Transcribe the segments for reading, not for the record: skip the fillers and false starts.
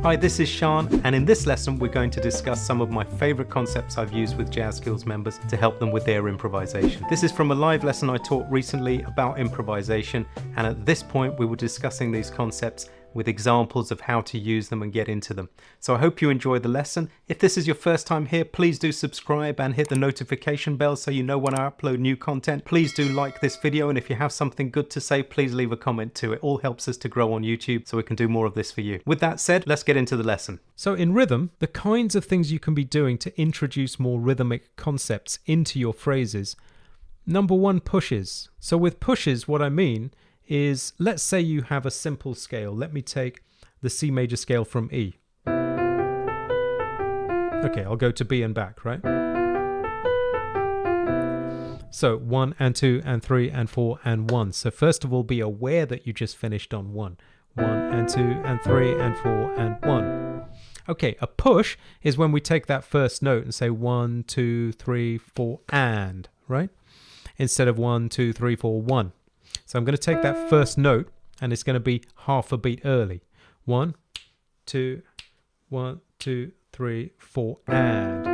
Hi, this is Sean, and in this lesson we're going to discuss some of my favorite concepts I've used with Jazz Skills members to help them with their improvisation. This is from a live lesson I taught recently about improvisation, and at this point we were discussing these concepts with examples of how to use them and get into them. So I hope you enjoy the lesson. If this is your first time here, please do subscribe and hit the notification bell so you know when I upload new content. Please do like this video, and if you have something good to say, please leave a comment too. It all helps us to grow on YouTube so we can do more of this for you. With that said, let's get into the lesson. So in rhythm, the kinds of things you can be doing to introduce more rhythmic concepts into your phrases. Number one, pushes. So with pushes, what I mean is, let's say you have a simple scale. Let me take the C major scale from E. Okay, I'll go to B and back, right? So 1 and 2 and 3 and 4 and 1. So first of all, be aware that you just finished on 1. 1 and 2 and 3 and 4 and 1. Okay, a push is when we take that first note and say 1, 2, 3, 4 and, right? Instead of 1, 2, 3, 4, 1. So I'm going to take that first note and it's going to be half a beat early. 1, 2, 1, 2, 3, 4, and.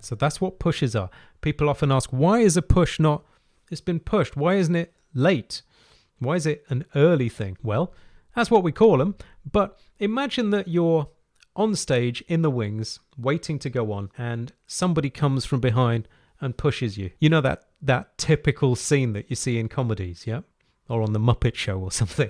So that's what pushes are. People often ask, why is a push not, it's been pushed, why isn't it late? Why is it an early thing? Well, that's what we call them. But imagine that you're on stage in the wings, waiting to go on, and somebody comes from behind and pushes you. You know that typical scene that you see in comedies, yeah? Or on the Muppet Show or something.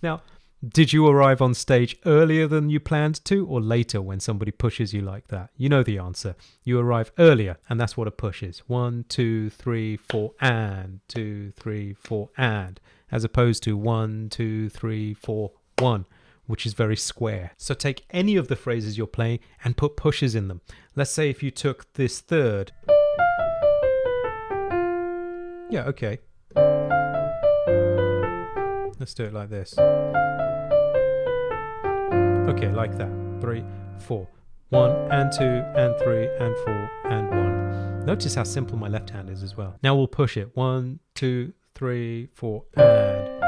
Now, did you arrive on stage earlier than you planned to, or later when somebody pushes you like that? You know the answer. You arrive earlier, and that's what a push is. 1, 2, 3, 4, and 2, 3, 4, and, as opposed to 1, 2, 3, 4, 1, which is very square. So take any of the phrases you're playing and put pushes in them. Let's say if you took this third. Yeah, okay. Let's do it like this. Okay, like that. 3, 4. 1 and 2 and 3 and 4 and 1. Notice how simple my left hand is as well. Now we'll push it. 1, 2, 3, 4, and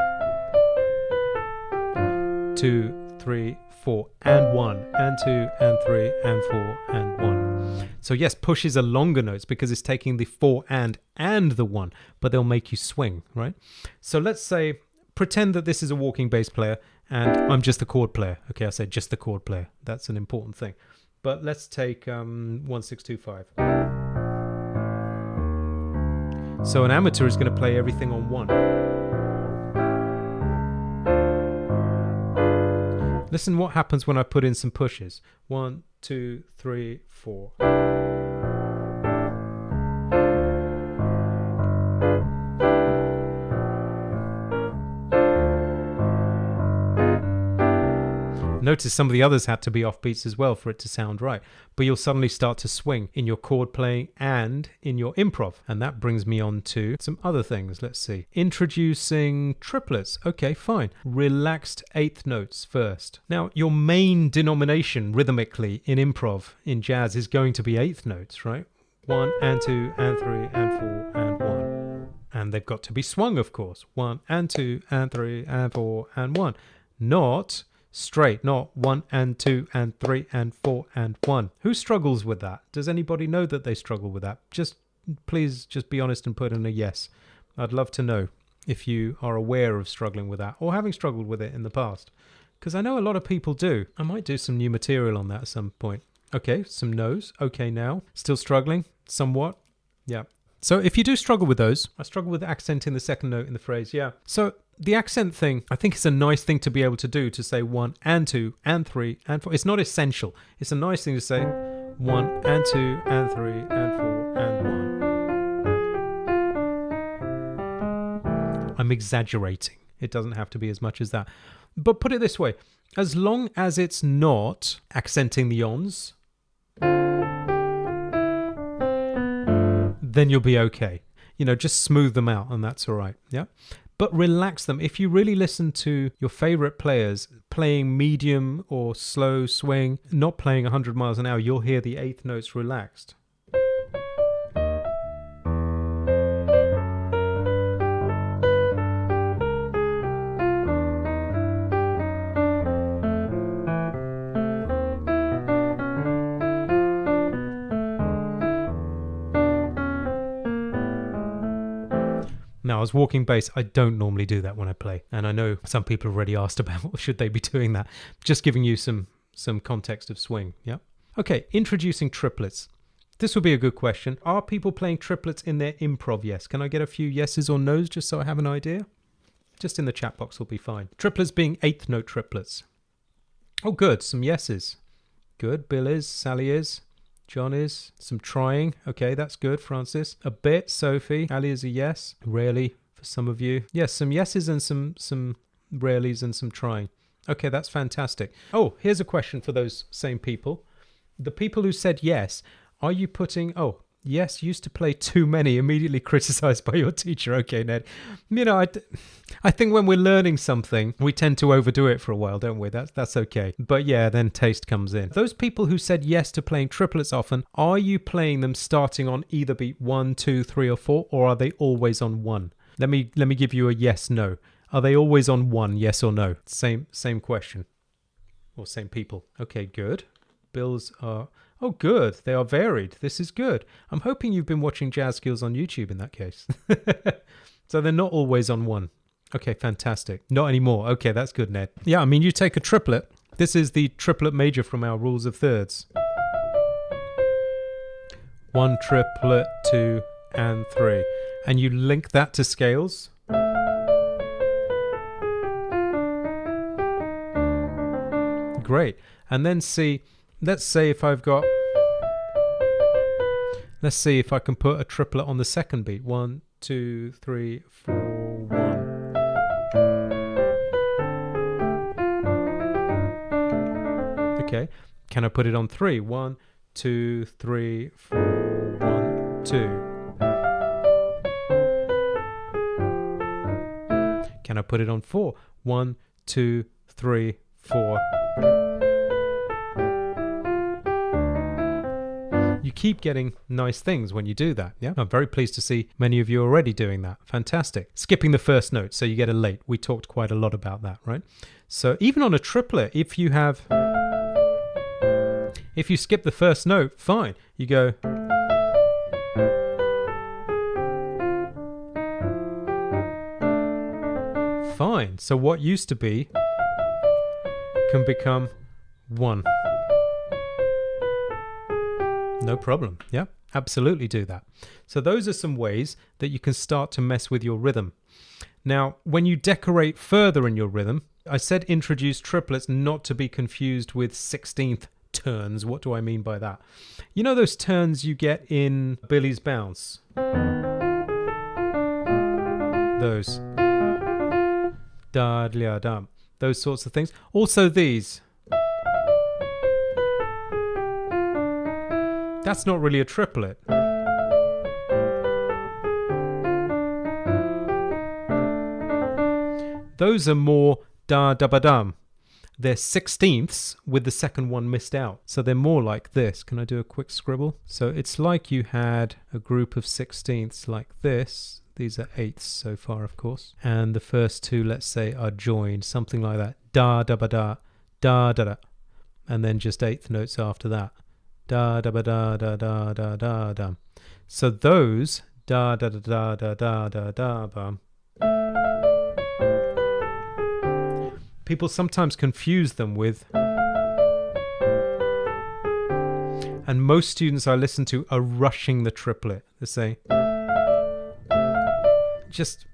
2, 3, 4, and 1, and 2, and 3, and 4, and 1. So yes, pushes are longer notes because it's taking the 4 and the 1, but they'll make you swing, right? So let's say, pretend that this is a walking bass player and I'm just the chord player. Okay, I said just the chord player. That's an important thing. But let's take 1, 6, 2, 5. So an amateur is going to play everything on 1. Listen what happens when I put in some pushes. 1, 2, 3, 4. Notice some of the others had to be off beats as well for it to sound right. But you'll suddenly start to swing in your chord playing and in your improv. And that brings me on to some other things. Let's see. Introducing triplets. Okay, fine. Relaxed eighth notes first. Now, your main denomination rhythmically in improv, in jazz, is going to be eighth notes, right? 1 and 2 and 3 and 4 and 1. And they've got to be swung, of course. 1 and 2 and 3 and 4 and 1. Not straight, not 1 and 2 and 3 and 4 and 1. Who struggles with that? Does anybody know that they struggle with that? Please just be honest and put in a yes. I'd love to know if you are aware of struggling with that or having struggled with it in the past, because I know a lot of people do. I might do some new material on that at some point. Okay, some no's. Okay, now still struggling somewhat. Yeah. So if you do struggle with those, I struggle with accenting the second note in the phrase. Yeah. So the accent thing, I think it's a nice thing to be able to do, to say 1 and 2 and 3 and 4. It's not essential. It's a nice thing to say 1 and 2 and 3 and 4 and 1. I'm exaggerating. It doesn't have to be as much as that. But put it this way, as long as it's not accenting the ons, then you'll be okay. You know, just smooth them out and that's all right. Yeah. But relax them. If you really listen to your favorite players playing medium or slow swing, not playing 100 miles an hour, you'll hear the eighth notes relaxed. Now, I was walking bass. I don't normally do that when I play. And I know some people have already asked about should they be doing that. Just giving you some context of swing. Yeah. Okay, introducing triplets. This would be a good question. Are people playing triplets in their improv? Yes. Can I get a few yeses or nos just so I have an idea? Just in the chat box will be fine. Triplets being eighth note triplets. Oh, good. Some yeses. Good. Bill is. Sally is. John is. Some trying. Okay, that's good. Francis. A bit. Sophie. Ali is a yes. Rarely for some of you. Yes, some yeses and some rarelys and some trying. Okay, that's fantastic. Oh, here's a question for those same people. The people who said yes, are you putting... Oh, yes, used to play too many, immediately criticized by your teacher. Okay, Ned. You know, I think when we're learning something, we tend to overdo it for a while, don't we? That's okay. But yeah, then taste comes in. Those people who said yes to playing triplets often, are you playing them starting on either beat 1, 2, 3, or 4, or are they always on 1? Let me give you a yes, no. Are they always on 1, yes or no? Same question. Or same people. Okay, good. Bills are... Oh, good. They are varied. This is good. I'm hoping you've been watching Jazz Skills on YouTube in that case. So they're not always on 1. Okay, fantastic. Not anymore. Okay, that's good, Ned. Yeah, I mean, you take a triplet. This is the triplet major from our rules of thirds. 1 triplet, 2, and 3. And you link that to scales. Great. And then see... Let's say if I've got... Let's see if I can put a triplet on the second beat. 1, 2, 3, 4, 1. Okay. Can I put it on 3? 1, 2, 3, 4, 1, 2. Can I put it on 4? 1, 2, 3, 4. You keep getting nice things when you do that. Yeah, I'm very pleased to see many of you already doing that. Fantastic. Skipping the first note, so you get a late. We talked quite a lot about that, right? So even on a triplet, if you skip the first note, fine. You go. Fine. So what used to be can become 1. No problem. Yeah, absolutely do that. So those are some ways that you can start to mess with your rhythm. Now, when you decorate further in your rhythm, I said introduce triplets not to be confused with 16th turns. What do I mean by that? You know those turns you get in Billy's Bounce? Those. Da, da, da. Those sorts of things. Also these. That's not really a triplet. Those are more da-da-ba-dum. They're 16ths with the second one missed out. So they're more like this. Can I do a quick scribble? So it's like you had a group of 16ths like this. These are 8ths so far, of course. And the first two, let's say, are joined. Something like that. Da-da-ba-da, da-da-da. And then just 8th notes after that. Da da ba da da da da da da. So those da da da da da da da da ba. People sometimes confuse them with, and most students I listen to are rushing the triplet. They say just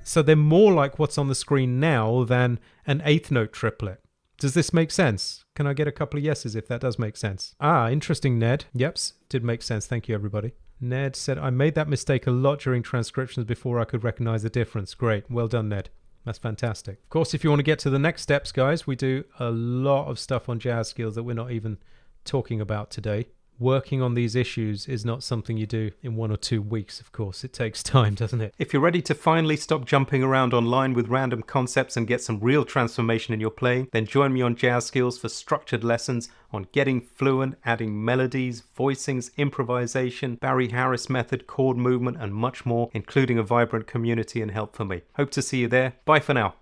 so they're more like what's on the screen now than an 8th note triplet. Does this make sense? Can I get a couple of yeses if that does make sense? Ah, interesting, Ned. Yeps, did make sense. Thank you, everybody. Ned said, I made that mistake a lot during transcriptions before I could recognize the difference. Great. Well done, Ned. That's fantastic. Of course, if you want to get to the next steps, guys, we do a lot of stuff on Jazz Skills that we're not even talking about today. Working on these issues is not something you do in 1 or 2 weeks, of course. It takes time, doesn't it? If you're ready to finally stop jumping around online with random concepts and get some real transformation in your playing, then join me on Jazz Skills for structured lessons on getting fluent, adding melodies, voicings, improvisation, Barry Harris method, chord movement, and much more, including a vibrant community and help for me. Hope to see you there. Bye for now.